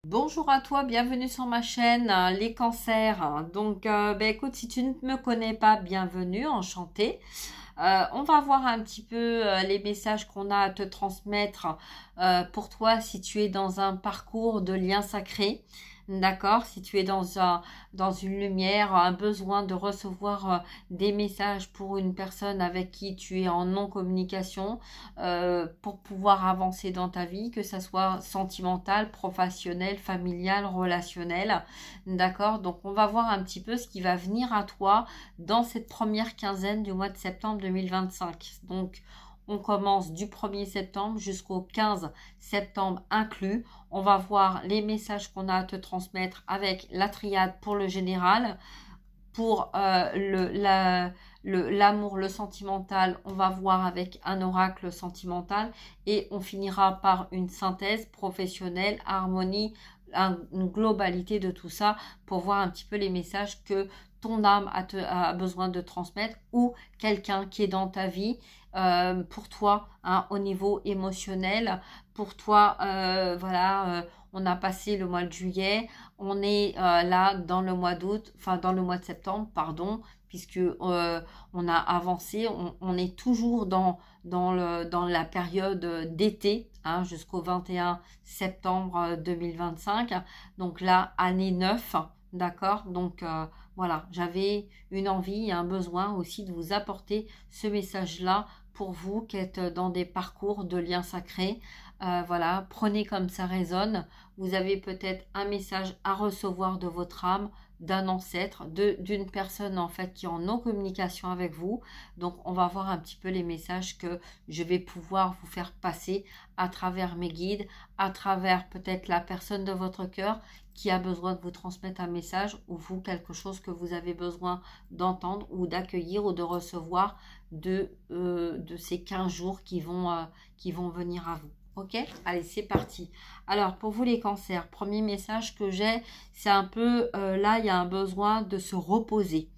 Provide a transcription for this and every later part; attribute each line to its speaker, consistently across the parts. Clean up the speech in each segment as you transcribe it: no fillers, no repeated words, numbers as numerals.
Speaker 1: Bonjour à toi, bienvenue sur ma chaîne Les Cancers. Donc, écoute, si tu ne me connais pas, bienvenue, enchantée. On va voir un petit peu les messages qu'on a à te transmettre pour toi si tu es dans un parcours de lien sacré. D'accord, si tu es dans une lumière, un besoin de recevoir des messages pour une personne avec qui tu es en non-communication pour pouvoir avancer dans ta vie, que ça soit sentimental, professionnel, familial, relationnel. D'accord, donc on va voir un petit peu ce qui va venir à toi dans cette première quinzaine du mois de septembre 2025. Donc, on commence du 1er septembre jusqu'au 15 septembre inclus. On va voir les messages qu'on a à te transmettre avec la triade pour le général. Pour l'amour, le sentimental, on va voir avec un oracle sentimental. Et on finira par une synthèse professionnelle, harmonie, une globalité de tout ça pour voir un petit peu les messages que ton âme a besoin de transmettre ou quelqu'un qui est dans ta vie pour toi hein, au niveau émotionnel. Pour toi, voilà, on a passé le mois de juillet, on est là dans le mois d'août, enfin dans le mois de septembre, pardon, puisque on a avancé, on est toujours dans la période d'été hein, jusqu'au 21 septembre 2025. Donc là, année 9, d'accord. Donc voilà, j'avais une envie et un besoin aussi de vous apporter ce message-là pour vous qui êtes dans des parcours de liens sacrés. Voilà, prenez comme ça résonne. Vous avez peut-être un message à recevoir de votre âme, d'un ancêtre, d'une personne en fait qui est en non-communication avec vous. Donc on va voir un petit peu les messages que je vais pouvoir vous faire passer à travers mes guides, à travers peut-être la personne de votre cœur qui a besoin de vous transmettre un message ou vous quelque chose que vous avez besoin d'entendre ou d'accueillir ou de recevoir de ces 15 jours qui vont venir à vous. Ok, allez, c'est parti. Alors, pour vous les cancers, premier message que j'ai, c'est un peu, là, il y a un besoin de se reposer.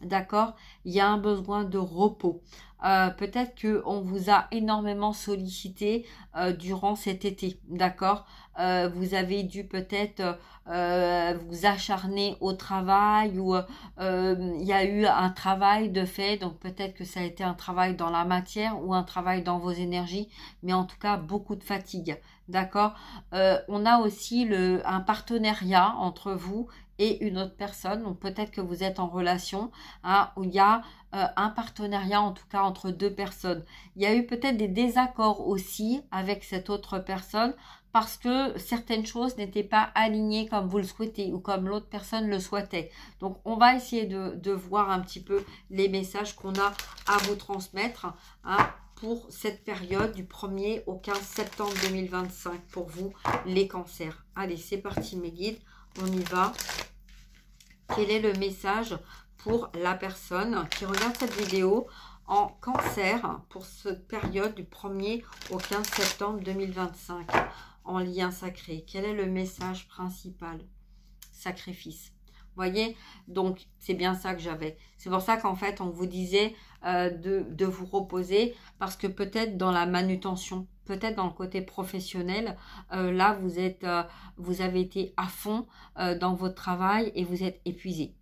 Speaker 1: D'accord? Il y a un besoin de repos. Peut-être qu'on vous a énormément sollicité durant cet été. D'accord? Vous avez dû peut-être vous acharner au travail ou il y a eu un travail de fait. Donc peut-être que ça a été un travail dans la matière ou un travail dans vos énergies. Mais en tout cas, beaucoup de fatigue. D'accord? On a aussi un partenariat entre vous et une autre personne. Donc peut-être que vous êtes en relation hein, où il y a un partenariat en tout cas entre deux personnes. Il y a eu peut-être des désaccords aussi avec cette autre personne parce que certaines choses n'étaient pas alignées comme vous le souhaitez ou comme l'autre personne le souhaitait. Donc on va essayer de voir un petit peu les messages qu'on a à vous transmettre hein, pour cette période du 1er au 15 septembre 2025 pour vous les cancers. Allez, c'est parti mes guides, on y va. Quel est le message pour la personne qui regarde cette vidéo en cancer pour cette période du 1er au 15 septembre 2025 en lien sacré? Quel est le message principal? Sacrifice. Voyez, donc c'est bien ça que j'avais. C'est pour ça qu'en fait on vous disait de vous reposer parce que peut-être dans la manutention, peut-être dans le côté professionnel, là vous avez été à fond dans votre travail et vous êtes épuisé.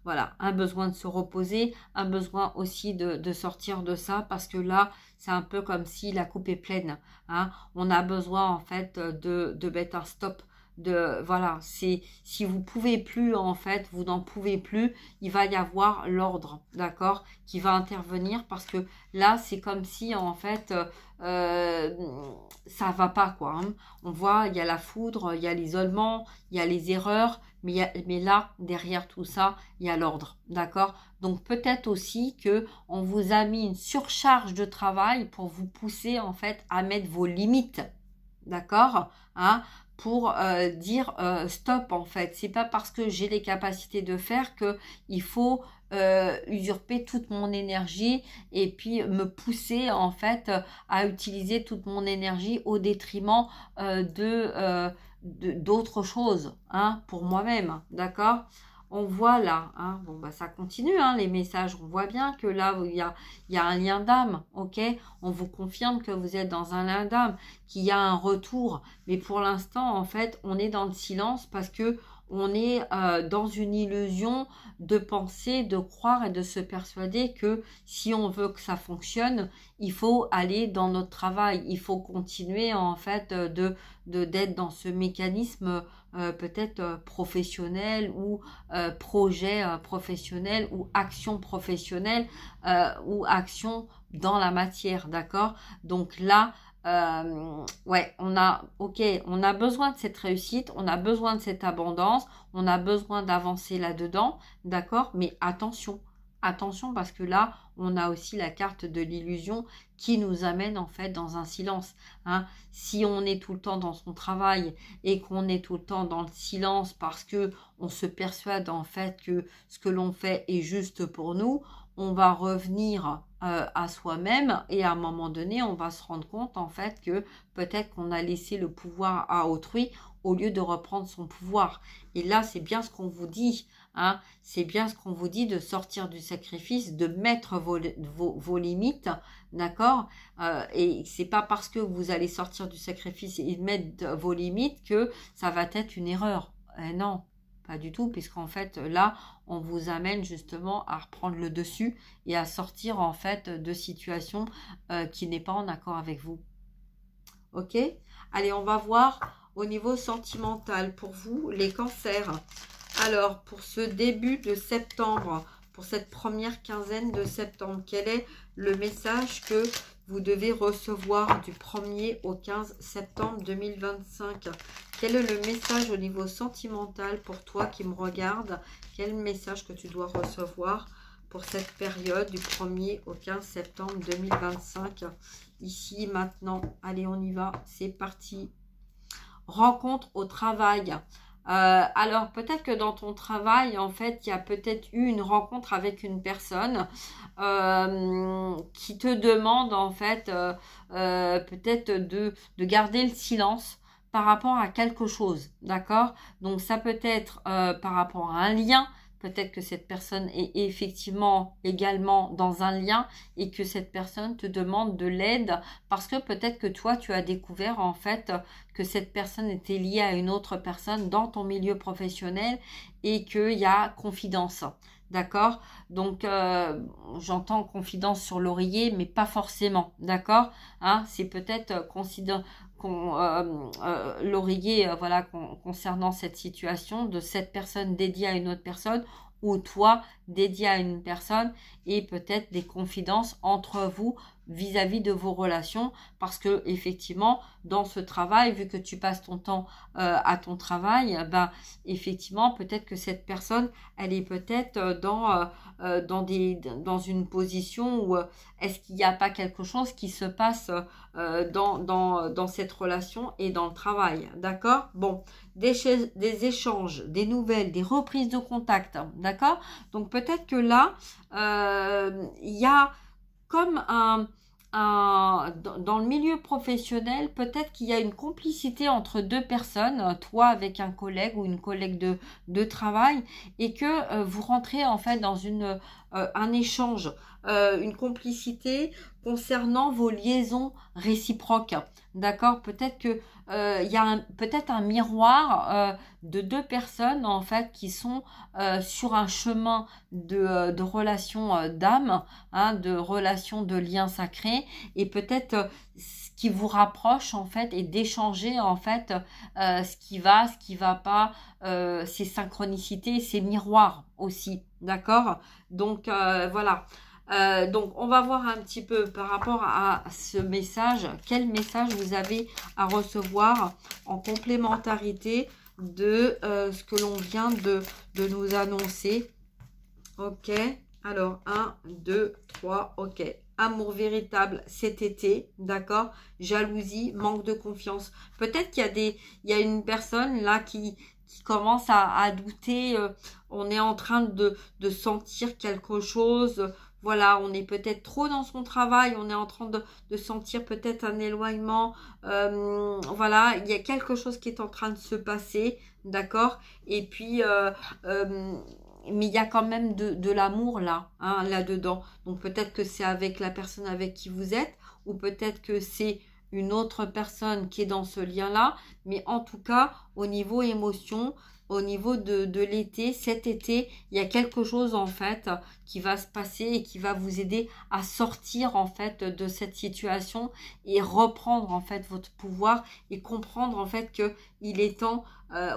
Speaker 1: Voilà, un besoin de se reposer, un besoin aussi de sortir de ça parce que là, c'est un peu comme si la coupe est pleine. Hein. On a besoin en fait de mettre un stop. Voilà, c'est si vous pouvez plus en fait, vous n'en pouvez plus, il va y avoir l'ordre, d'accord, qui va intervenir parce que là, c'est comme si en fait ça va pas quoi. Hein. On voit, il y a la foudre, il y a l'isolement, il y a les erreurs. Mais là, derrière tout ça, il y a l'ordre, d'accord? Donc peut-être aussi que on vous a mis une surcharge de travail pour vous pousser en fait à mettre vos limites, d'accord? Hein? Pour dire stop en fait. C'est pas parce que j'ai les capacités de faire que il faut usurper toute mon énergie et puis me pousser en fait à utiliser toute mon énergie au détriment d'autres choses hein, pour moi-même, d'accord? on voit là, hein, bon bah ça continue, hein, les messages, on voit bien que là il y a un lien d'âme, ok, on vous confirme que vous êtes dans un lien d'âme, qu'il y a un retour, mais pour l'instant en fait on est dans le silence parce que on est dans une illusion de penser, de croire et de se persuader que si on veut que ça fonctionne, il faut aller dans notre travail, il faut continuer en fait d'être dans ce mécanisme peut-être professionnel ou projet professionnel ou action professionnelle ou action dans la matière, d'accord? Donc là, ouais, on a besoin de cette réussite, on a besoin de cette abondance, on a besoin d'avancer là-dedans, d'accord? Mais attention, attention parce que là, on a aussi la carte de l'illusion qui nous amène en fait dans un silence, hein. Si on est tout le temps dans son travail et qu'on est tout le temps dans le silence parce que on se persuade en fait que ce que l'on fait est juste pour nous, on va revenir à soi-même et à un moment donné, on va se rendre compte en fait que peut-être qu'on a laissé le pouvoir à autrui au lieu de reprendre son pouvoir. Et là, c'est bien ce qu'on vous dit, hein, c'est bien ce qu'on vous dit de sortir du sacrifice, de mettre vos limites, d'accord, et c'est pas parce que vous allez sortir du sacrifice et mettre vos limites que ça va être une erreur. Non. Pas du tout, puisqu'en fait, là, on vous amène justement à reprendre le dessus et à sortir en fait de situations qui n'est pas en accord avec vous. Ok? Allez, on va voir au niveau sentimental pour vous, les cancers. Alors, pour ce début de septembre, pour cette première quinzaine de septembre, quel est le message que vous devez recevoir du 1er au 15 septembre 2025? Quel est le message au niveau sentimental pour toi qui me regarde? Quel message que tu dois recevoir pour cette période du 1er au 15 septembre 2025? Ici, maintenant, allez, on y va, c'est parti. Rencontre au travail. Alors, peut-être que dans ton travail, en fait, il y a peut-être eu une rencontre avec une personne qui te demande, en fait, peut-être de garder le silence par rapport à quelque chose, d'accord? Donc, ça peut être par rapport à un lien. Peut-être que cette personne est effectivement également dans un lien et que cette personne te demande de l'aide parce que peut-être que toi, tu as découvert en fait que cette personne était liée à une autre personne dans ton milieu professionnel et qu'il y a confidence. D'accord? Donc, j'entends confidence sur l'oreiller, mais pas forcément. D'accord? Hein, c'est peut-être l'oreiller voilà, concernant cette situation de cette personne dédiée à une autre personne ou toi dédié à une personne et peut-être des confidences entre vous vis-à-vis de vos relations parce que effectivement dans ce travail, vu que tu passes ton temps à ton travail, ben effectivement peut-être que cette personne elle est peut-être dans une position où est-ce qu'il n'y a pas quelque chose qui se passe dans cette relation et dans le travail, d'accord? Bon, des échanges, des nouvelles, des reprises de contact, d'accord? Donc peut-être que là il y a comme dans le milieu professionnel, peut-être qu'il y a une complicité entre deux personnes, toi avec un collègue ou une collègue de travail, et que vous rentrez en fait dans un échange, une complicité concernant vos liaisons réciproques. D'accord? Peut-être que il y a peut-être un miroir de deux personnes en fait qui sont sur un chemin de relations d'âme, hein, de relations de liens sacrés, et peut-être ce qui vous rapproche en fait et d'échanger en fait ce qui va pas, ces synchronicités, ces miroirs aussi, d'accord? Donc voilà. Donc on va voir un petit peu par rapport à ce message, quel message vous avez à recevoir en complémentarité de ce que l'on vient de nous annoncer. Ok, alors 1, 2, 3, ok. Amour véritable cet été, d'accord? Jalousie, manque de confiance. Peut-être qu'il y a une personne là qui commence à douter. On est en train de sentir quelque chose voilà, on est peut-être trop dans son travail, on est en train de sentir peut-être un éloignement, voilà, il y a quelque chose qui est en train de se passer, d'accord? Et puis, mais il y a quand même de l'amour là, hein, là-dedans. Donc peut-être que c'est avec la personne avec qui vous êtes, ou peut-être que c'est une autre personne qui est dans ce lien-là, mais en tout cas, au niveau émotion, au niveau de l'été, cet été, il y a quelque chose en fait qui va se passer et qui va vous aider à sortir en fait de cette situation et reprendre en fait votre pouvoir et comprendre en fait que il est temps,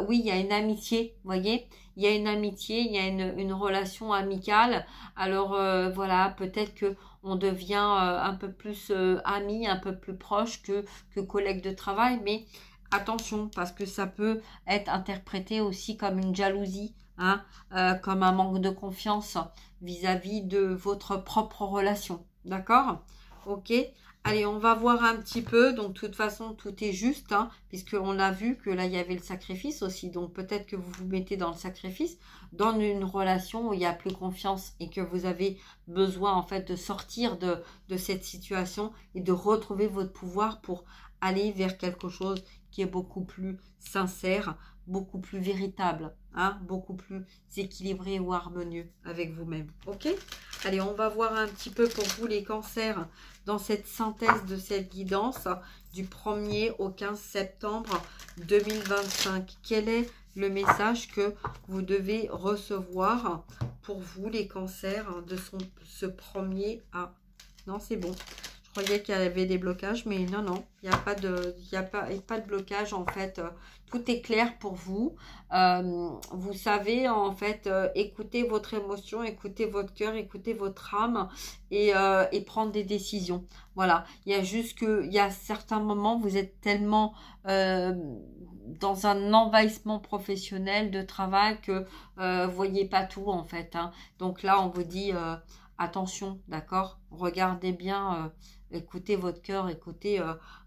Speaker 1: oui, il y a une amitié, vous voyez, il y a une amitié, il y a une relation amicale. Alors voilà, peut-être que on devient un peu plus amis, un peu plus proche que collègues de travail, mais attention, parce que ça peut être interprété aussi comme une jalousie, hein, comme un manque de confiance vis-à-vis de votre propre relation. D'accord? Ok. Allez, on va voir un petit peu. Donc, de toute façon, tout est juste, hein, puisqu'on a vu que là, il y avait le sacrifice aussi. Donc, peut-être que vous vous mettez dans le sacrifice, dans une relation où il n'y a plus confiance et que vous avez besoin, en fait, de sortir de cette situation et de retrouver votre pouvoir pour aller vers quelque chose qui est beaucoup plus sincère, beaucoup plus véritable, hein, beaucoup plus équilibré ou harmonieux avec vous-même. Ok? Allez, on va voir un petit peu pour vous les cancers dans cette synthèse de cette guidance du 1er au 15 septembre 2025. Quel est le message que vous devez recevoir pour vous les cancers de ce 1er à... Non, c'est bon. Je croyais qu'il y avait des blocages, mais non, non, il n'y a pas de blocage en fait. Tout est clair pour vous. Vous savez en fait écouter votre émotion, écouter votre cœur, écouter votre âme et prendre des décisions. Voilà, il y a juste que il y a certains moments vous êtes tellement dans un envahissement professionnel de travail que vous voyez pas tout en fait. Hein. Donc là, on vous dit attention, d'accord? Regardez bien. Écoutez votre cœur, écoutez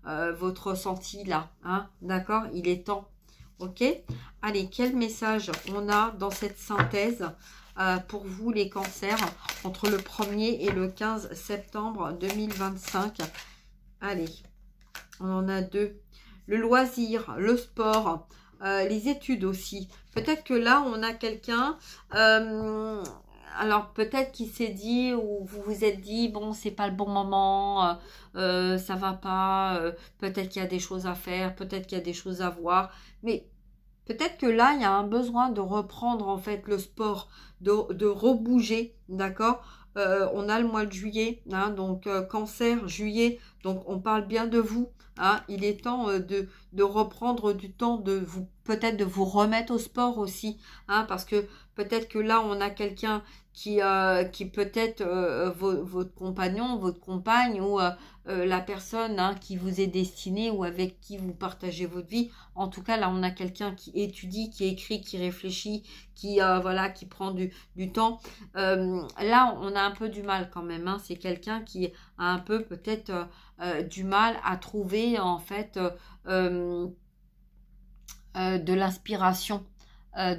Speaker 1: votre ressenti là, hein, d'accord? Il est temps, ok? Allez, quel message on a dans cette synthèse pour vous les cancers entre le 1er et le 15 septembre 2025? Allez, on en a deux. Le loisir, le sport, les études aussi. Peut-être que là, on a quelqu'un... alors peut-être qu'il s'est dit ou vous vous êtes dit bon c'est pas le bon moment, ça va pas, peut-être qu'il y a des choses à faire, peut-être qu'il y a des choses à voir, mais peut-être que là il y a un besoin de reprendre en fait le sport, de rebouger, d'accord. On a le mois de juillet, hein, donc cancer, juillet, donc on parle bien de vous, hein, il est temps de reprendre du temps, de vous peut-être de vous remettre au sport aussi, hein, parce que peut-être que là on a quelqu'un qui peut-être votre compagnon, votre compagne ou la personne hein, qui vous est destinée ou avec qui vous partagez votre vie. En tout cas, là, on a quelqu'un qui étudie, qui écrit, qui réfléchit, qui voilà, qui prend du temps. Là, on a un peu du mal quand même. Hein. C'est quelqu'un qui a un peu peut-être du mal à trouver en fait de l'inspiration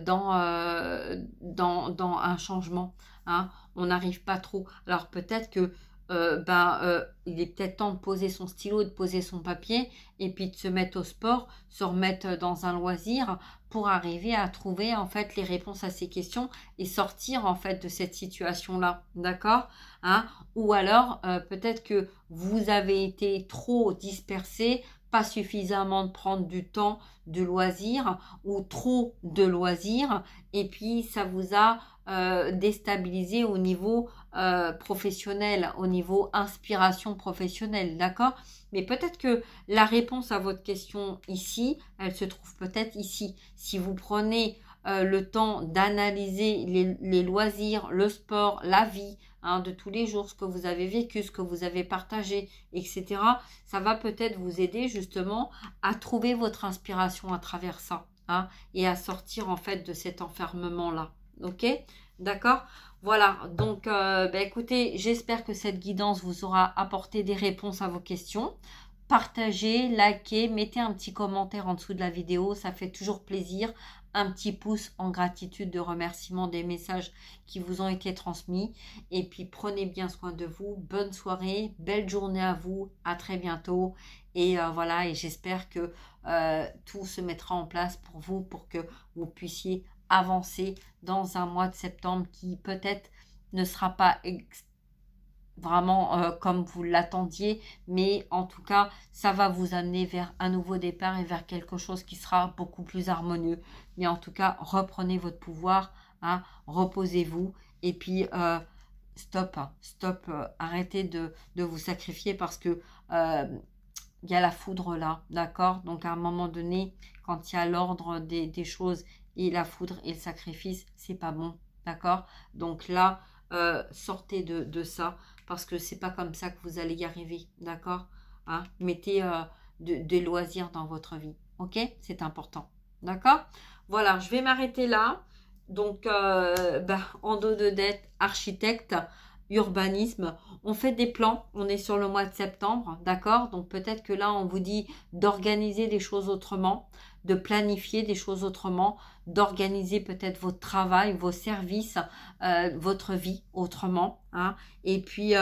Speaker 1: dans un changement. Hein. On n'arrive pas trop. Alors peut-être que il est peut-être temps de poser son stylo, de poser son papier et puis de se mettre au sport, se remettre dans un loisir pour arriver à trouver en fait les réponses à ces questions et sortir en fait de cette situation-là. D'accord, hein? Ou alors peut-être que vous avez été trop dispersé, pas suffisamment de prendre du temps de loisir ou trop de loisirs et puis ça vous a déstabilisé au niveau professionnel, au niveau inspiration professionnelle, d'accord? Mais peut-être que la réponse à votre question ici, elle se trouve peut-être ici. Si vous prenez le temps d'analyser les loisirs, le sport, la vie, hein, de tous les jours, ce que vous avez vécu, ce que vous avez partagé, etc. Ça va peut-être vous aider justement à trouver votre inspiration à travers ça, hein, et à sortir en fait de cet enfermement-là. Ok? D'accord? Voilà, donc écoutez, j'espère que cette guidance vous aura apporté des réponses à vos questions. Partagez, likez, mettez un petit commentaire en dessous de la vidéo, ça fait toujours plaisir. un petit pouce en gratitude de remerciement des messages qui vous ont été transmis. Et puis prenez bien soin de vous. Bonne soirée, belle journée à vous. À très bientôt. Et voilà, et j'espère que tout se mettra en place pour vous, pour que vous puissiez avancer dans un mois de septembre qui peut-être ne sera pas vraiment comme vous l'attendiez, mais en tout cas, ça va vous amener vers un nouveau départ et vers quelque chose qui sera beaucoup plus harmonieux. Mais en tout cas, reprenez votre pouvoir, hein, reposez-vous et puis stop, hein, stop, arrêtez de vous sacrifier parce que il y a la foudre là, d'accord? Donc à un moment donné, quand il y a l'ordre des choses et la foudre et le sacrifice, c'est pas bon, d'accord? Donc là, sortez de ça parce que c'est pas comme ça que vous allez y arriver, d'accord? Hein? Mettez des loisirs dans votre vie, ok? C'est important, d'accord? Voilà, je vais m'arrêter là. Donc, en dos de dette, architecte, urbanisme, on fait des plans, on est sur le mois de septembre, d'accord? Donc peut-être que là, on vous dit d'organiser les choses autrement, de planifier des choses autrement, d'organiser peut-être votre travail, vos services, votre vie autrement, hein? Et puis,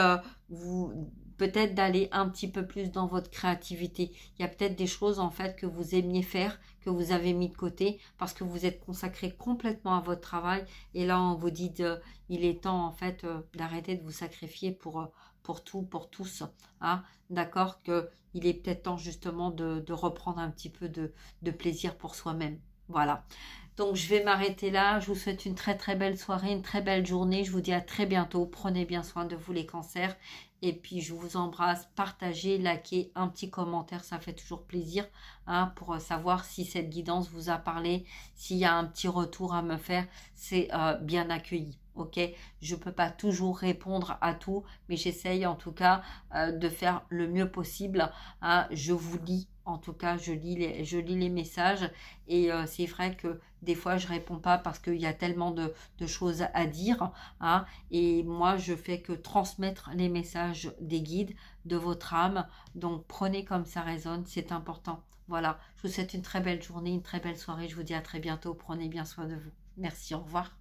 Speaker 1: vous peut-être d'aller un petit peu plus dans votre créativité. Il y a peut-être des choses en fait que vous aimiez faire, que vous avez mis de côté parce que vous êtes consacré complètement à votre travail. Et là, on vous dit il est temps en fait d'arrêter de vous sacrifier pour tout, pour tous. Hein? D'accord, qu'il est peut-être temps justement de reprendre un petit peu de plaisir pour soi-même. Voilà. Donc, je vais m'arrêter là. Je vous souhaite une très très belle soirée, une très belle journée. Je vous dis à très bientôt. Prenez bien soin de vous les cancers. Et puis, je vous embrasse. Partagez, likez, un petit commentaire. Ça fait toujours plaisir, hein, pour savoir si cette guidance vous a parlé. S'il y a un petit retour à me faire, c'est bien accueilli. Ok, je ne peux pas toujours répondre à tout, mais j'essaye en tout cas de faire le mieux possible. Hein. Je vous lis, en tout cas, je lis les messages et c'est vrai que des fois je réponds pas parce qu'il y a tellement de choses à dire. Hein. Et moi, je fais que transmettre les messages des guides de votre âme. Donc, prenez comme ça résonne, c'est important. Voilà, je vous souhaite une très belle journée, une très belle soirée. Je vous dis à très bientôt. Prenez bien soin de vous. Merci, au revoir.